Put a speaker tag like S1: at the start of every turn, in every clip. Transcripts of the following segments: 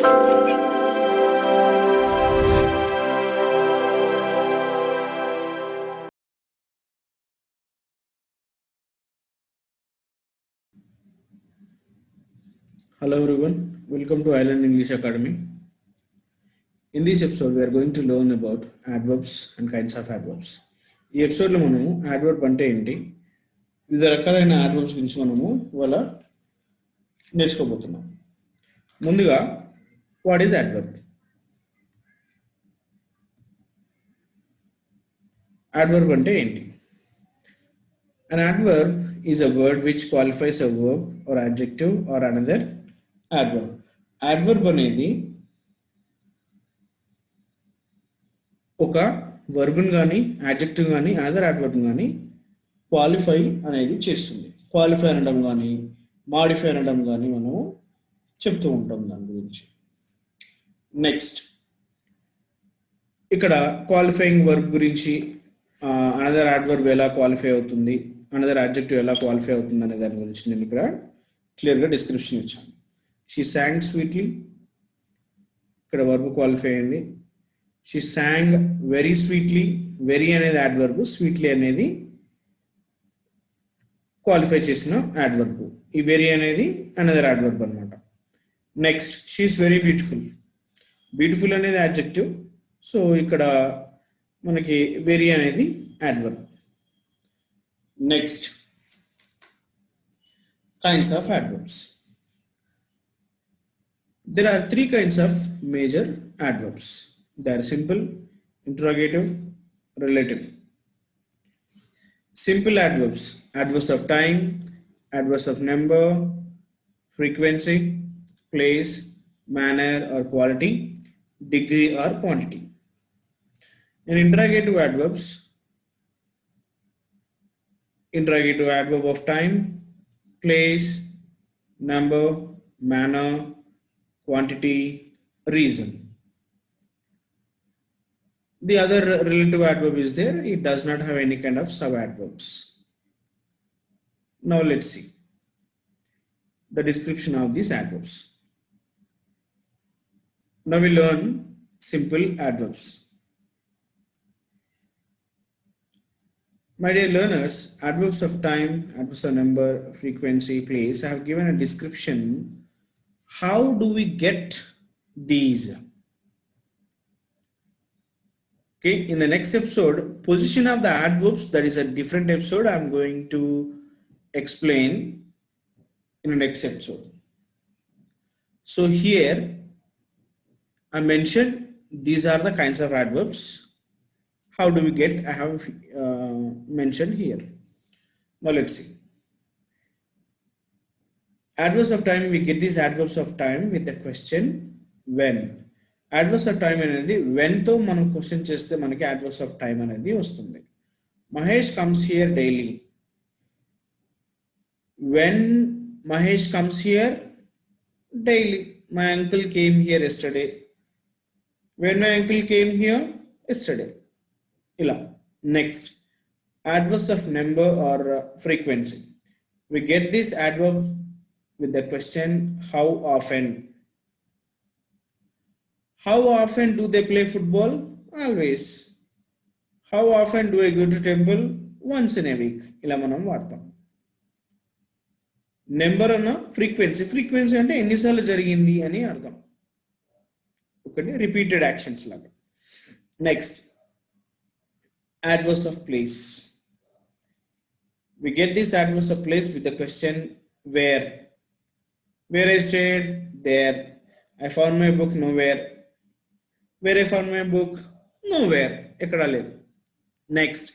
S1: Hello everyone, welcome to Island English Academy. In this episode, we are going to learn about adverbs and kinds of adverbs. ఈ ఎపిసోడ్లో మనము adverb అంటే ఏంటి, వివిధ రకాలైన adverbs గురించి మనము ఇవాళ నేర్చుకోబోతున్నాం. ముందుగా వాట్ ఈజ్ adverb? Adverb అంటే ఏంటి? An adverb is a word which qualifies a verb or adjective or another adverb. Adverb అనేది ఒక వర్బ్ని కానీ యాడ్జెక్టివ్ కానీ అనదర్ యాడ్వర్బ్ని కానీ క్వాలిఫై అనేది చేస్తుంది. క్వాలిఫై అనడం కానీ మాడిఫై అనడం కానీ మనము చెప్తూ ఉంటాం దాని గురించి. నెక్స్ట్ ఇక్కడ క్వాలిఫైయింగ్ వర్బ్ గురించి అనదర్ యాడ్వర్బ్ ఎలా క్వాలిఫై అవుతుంది, అనదర్ యాడ్జెక్టివ్ ఎలా క్వాలిఫై అవుతుంది అనే దాని గురించి నేను ఇక్కడ క్లియర్గా డిస్క్రిప్షన్ ఇచ్చాను. షీ సాంగ్ స్వీట్లీ, ఇక్కడ వర్బ్ క్వాలిఫై అయింది. She sang very sweetly. Very అనేది adverb, sweetly అనేది క్వాలిఫై చేసిన adverb. ఈ very అనేది another adverb అన్నమాట. Next she is very beautiful. Beautiful అనేది adjective, సో ఇక్కడ మనకి very అనేది adverb. Next kinds of adverbs. There are three kinds of major adverbs. They are simple, interrogative, relative. Simple adverbs: adverbs of time, adverbs of number, frequency, place, manner or quality, degree or quantity. In interrogative adverbs, interrogative adverb of time, place, number, manner, quantity, reason. The other relative adverb is there. It does not have any kind of sub-adverbs. Now let's see the description of these adverbs. Now we learn simple adverbs. My dear learners, adverbs of time, adverbs of number, frequency, place, I have given a description. How do we get these? Okay, in the next episode, position of the adverbs, that is a different episode. I'm going to explain in the next episode. So here I mentioned these are the kinds of adverbs. How do we get? I have mentioned here. Now let's see. Adverbs of time, we get these adverbs of time with the question when. Adverbs of time అనేది when తో మనం question చేస్తే మనకి adverbs of time అనేది వస్తుంది. Mahesh comes here daily. When Mahesh comes here daily. My uncle came here yesterday. When my uncle came here yesterday. ఇలా. Next, adverbs of number or frequency. We get this adverb with the question how often. How often do they play football? Always. How often do I go to temple? Once in a week. ఇలా మనం వాడతాం. Number అన్న frequency. Frequency అంటే ఎన్నిసార్లు జరిగింది అని అర్థం. ఒకటి రిపీటెడ్ యాక్షన్స్ లాగా. Next, adverbs of place. We get this adverbs of place with the question where. Where I stayed? There. I found my book nowhere. Where I found my book? Nowhere. ఎక్కడ లేదు. Next,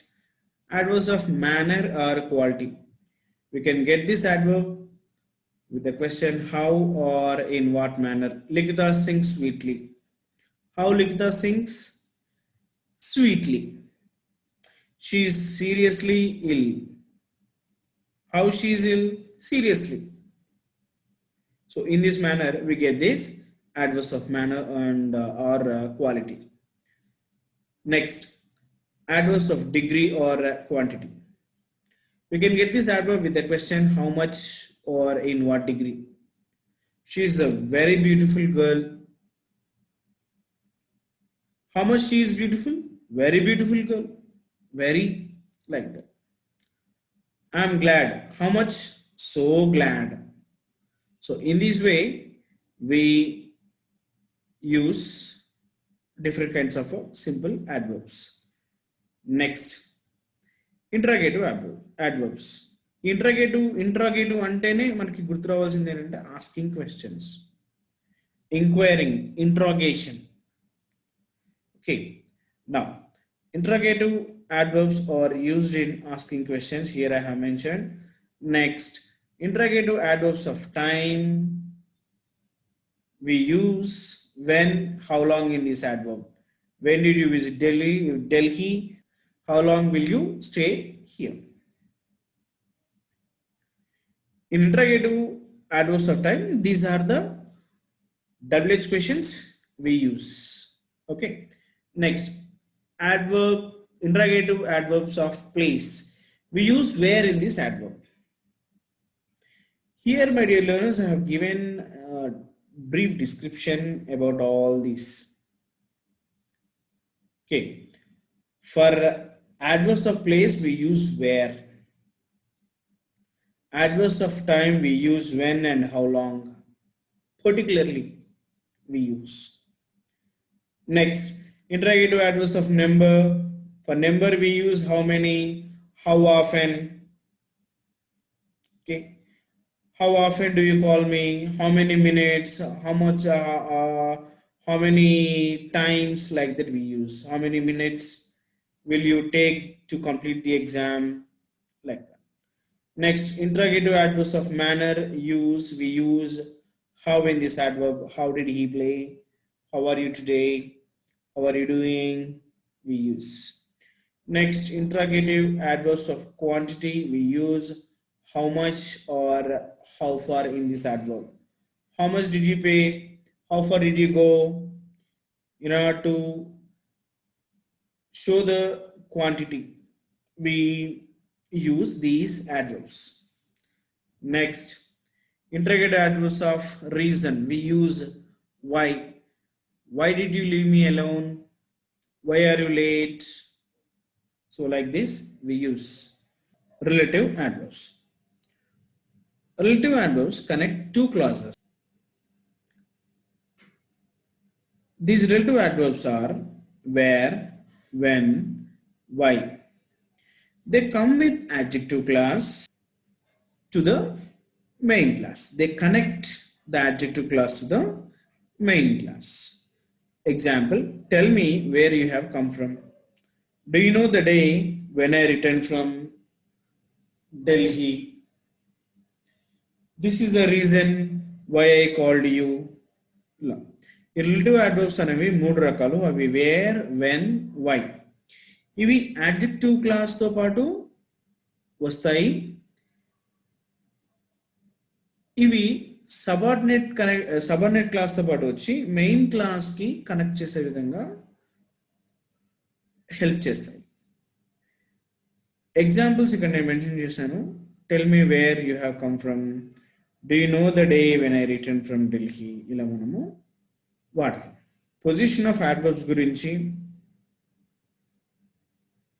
S1: adverbs of manner or quality. We can get this adverb with the question how or in what manner. Likita sings sweetly. How Likita sings? Sweetly. She is seriously ill. How she is ill? Seriously. So in this manner, we get this adverbs of manner and or quality. Next, adverbs of degree or quantity. We can get this adverb with the question how much or in what degree. She is a very beautiful girl. How much she is beautiful? Very beautiful girl. Very, like that. I'm glad. How much? So glad. So in this way, we use different kinds of simple adverbs. Next, interrogative adverbs. Interrogative అంటేనే మనకి గుర్తు రావాల్సింది ఏంటంటే asking questions, inquiring, interrogation. Okay, now interrogative adverbs are used in asking questions. Here I have mentioned. Next, interrogative adverbs of time we use when, how long in this adverb. When did you visit Delhi? How long will you stay here? In interrogative adverbs of time, these are the WH questions we use. Okay. Next, interrogative adverbs of place. We use where in this adverb. Here, my dear learners, I have given a brief description about all these. Okay. For adverbs of place, we use where. Adverbs of time, we use when and how long. Particularly, we use. Next, interrogative adverbs of number. For number, we use how many, how often. Okay. How often do you call me? How many minutes? How much? How many times? Like that we use. How many minutes will you take to complete the exam? Like that. Next, interrogative adverbs of manner use. We use how in this adverb. How did he play? How are you today? How are you doing? We use. Next, interrogative adverbs of quantity. We use how much or how far in this adverb. How much did you pay? How far did you go? In order to show the quantity, we use these adverbs. Next, interrogative adverbs of reason. We use why. Why did you leave me alone? Why are you late? So like this, we use relative adverbs. Relative adverbs connect two clauses. These relative adverbs are where, when, why. They come with adjective class to the main class. They connect the adjective class to the main class. Example, tell me where you have come from. Do you know the day when I returned from Delhi? This is the reason why I called you. ఈ relative adverbs అనేవి మూడు రకాలు. అవి wear, when, why. ఇవి adjective క్లాస్తో పాటు వస్తాయి. ఇవి subordinate క్లాస్తో పాటు వచ్చి మెయిన్ క్లాస్కి కనెక్ట్ చేసే విధంగా హెల్ప్ చేస్తాయి. ఎగ్జాంపుల్స్ ఇక్కడ నేను మెన్షన్ చేశాను. Tell me where you have come from. Do you know the day when I return from Delhi. ఇలా మనము వాడతాం. పొజిషన్ ఆఫ్ యాడ్వర్బ్స్ గురించి,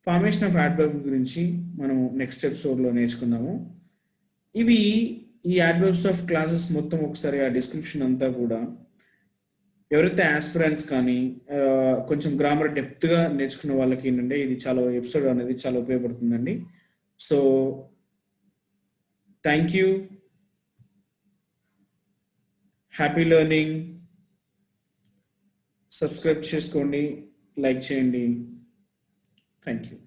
S1: ఫార్మేషన్ ఆఫ్ యాడ్వర్బ్స్ గురించి మనము నెక్స్ట్ ఎపిసోడ్లో నేర్చుకుందాము. ఇవి ఈ యాడ్వర్బ్స్ ఆఫ్ క్లాసెస్ మొత్తం ఒకసారి ఆ డిస్క్రిప్షన్ అంతా కూడా ఎవరైతే ఆస్పిరెంట్స్ కానీ కొంచెం గ్రామర్ డెప్త్గా నేర్చుకున్న వాళ్ళకి ఏంటంటే ఇది చాలా ఎపిసోడ్ అనేది చాలా ఉపయోగపడుతుందండి. So thank you. Happy learning. Subscribe చేసుకోండి, లైక్ చేయండి. Thank you.